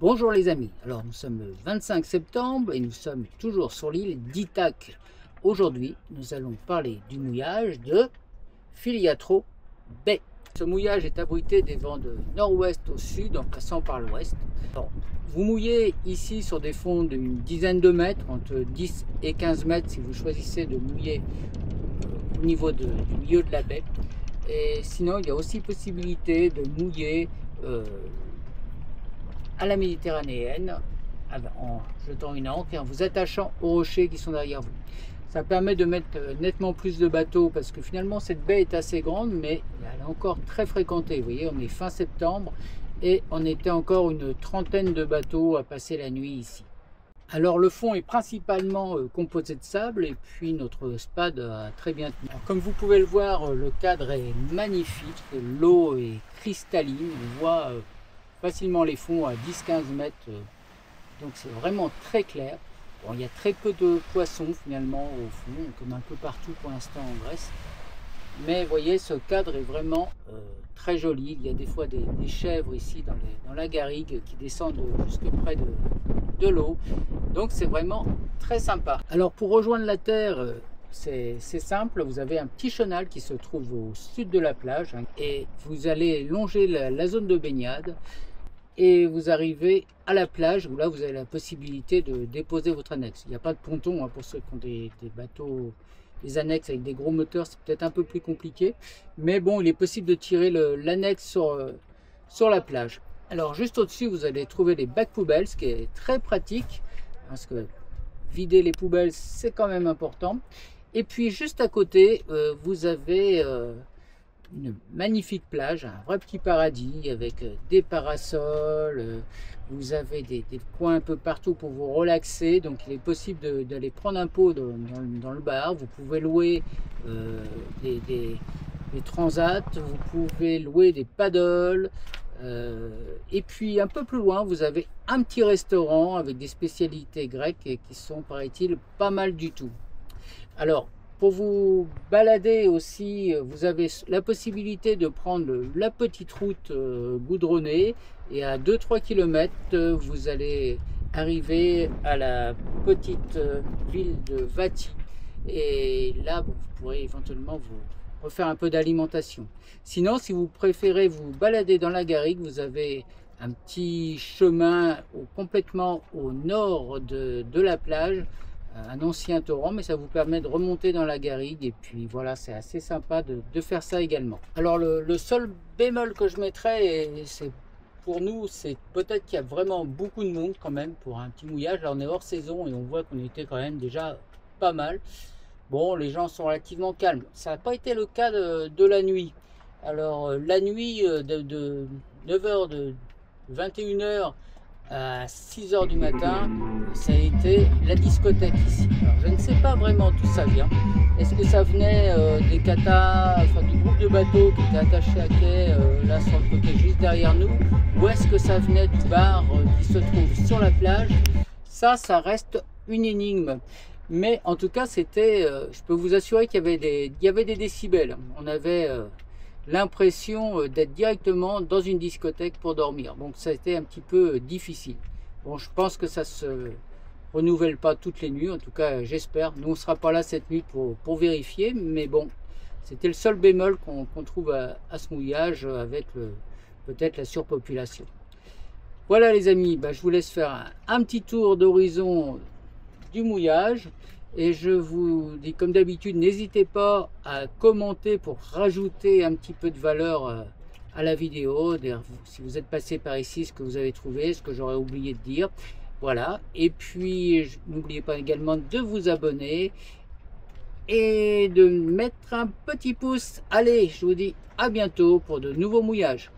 Bonjour les amis, alors nous sommes le 25 septembre et nous sommes toujours sur l'île d'Ithaque. Aujourd'hui, nous allons parler du mouillage de Filiatro Bay. Ce mouillage est abrité des vents de nord-ouest au sud en passant par l'ouest. Vous mouillez ici sur des fonds d'une dizaine de mètres, entre 10 et 15 mètres si vous choisissez de mouiller au niveau du milieu de la baie. Et sinon, il y a aussi possibilité de mouiller à la méditerranéenne en jetant une ancre et en vous attachant aux rochers qui sont derrière vous. Ça permet de mettre nettement plus de bateaux parce que finalement cette baie est assez grande, mais elle est encore très fréquentée. Vous voyez, on est fin septembre et on était encore une trentaine de bateaux à passer la nuit ici. Alors le fond est principalement composé de sable et puis notre spad a très bien tenu. Alors, comme vous pouvez le voir, le cadre est magnifique, l'eau est cristalline, on voit facilement les fonds à 10-15 mètres, donc c'est vraiment très clair. Bon, il y a très peu de poissons finalement au fond, comme un peu partout pour l'instant en Grèce. Mais vous voyez, ce cadre est vraiment très joli. Il y a des fois des chèvres ici dans la garrigue qui descendent jusque près de l'eau. Donc c'est vraiment très sympa. Alors pour rejoindre la terre, c'est simple. Vous avez un petit chenal qui se trouve au sud de la plage. Et vous allez longer la zone de baignade. Et vous arrivez à la plage où là vous avez la possibilité de déposer votre annexe. Il n'y a pas de ponton pour ceux qui ont des bateaux, des annexes avec des gros moteurs, c'est peut-être un peu plus compliqué. Mais bon, il est possible de tirer l'annexe sur la plage. Alors juste au-dessus, vous allez trouver les bacs poubelles, ce qui est très pratique. Parce que vider les poubelles, c'est quand même important. Et puis juste à côté, vous avez une magnifique plage, un vrai petit paradis avec des parasols, vous avez des coins un peu partout pour vous relaxer, donc il est possible d'aller prendre un pot dans le bar, vous pouvez louer des transats, vous pouvez louer des paddles, et puis un peu plus loin vous avez un petit restaurant avec des spécialités grecques et qui sont, paraît-il, pas mal du tout. Alors pour vous balader aussi, vous avez la possibilité de prendre la petite route goudronnée et à 2-3 km, vous allez arriver à la petite ville de Vati. Et là, vous pourrez éventuellement vous refaire un peu d'alimentation. Sinon, si vous préférez vous balader dans la garrigue, vous avez un petit chemin complètement au nord de la plage, un ancien torrent, mais ça vous permet de remonter dans la garrigue et puis voilà, c'est assez sympa de faire ça également. Alors le seul bémol que je mettrais, et c'est pour nous, c'est peut-être qu'il y a vraiment beaucoup de monde quand même pour un petit mouillage. Là on est hors saison et on voit qu'on était quand même déjà pas mal. Bon, les gens sont relativement calmes, ça n'a pas été le cas de la nuit. Alors la nuit de 9h, de 21h à 6 h du matin, ça a été la discothèque ici. Alors, je ne sais pas vraiment d'où ça vient. Est-ce que ça venait des katas, enfin du groupe de bateaux qui était attaché à quai, là sur le côté juste derrière nous, ou est-ce que ça venait du bar qui se trouve sur la plage? Ça reste une énigme. Mais en tout cas, c'était, je peux vous assurer qu'il y avait des décibels. On avait l'impression d'être directement dans une discothèque pour dormir. Donc ça a été un petit peu difficile. Bon, je pense que ça se renouvelle pas toutes les nuits, en tout cas j'espère. Nous on sera pas là cette nuit pour vérifier, mais bon, c'était le seul bémol qu'on trouve à ce mouillage avec peut-être la surpopulation. Voilà les amis, je vous laisse faire un petit tour d'horizon du mouillage. Et je vous dis comme d'habitude, n'hésitez pas à commenter pour rajouter un petit peu de valeur à la vidéo. Si vous êtes passé par ici, ce que vous avez trouvé, ce que j'aurais oublié de dire. Voilà. Et puis, n'oubliez pas également de vous abonner et de mettre un petit pouce. Allez, je vous dis à bientôt pour de nouveaux mouillages.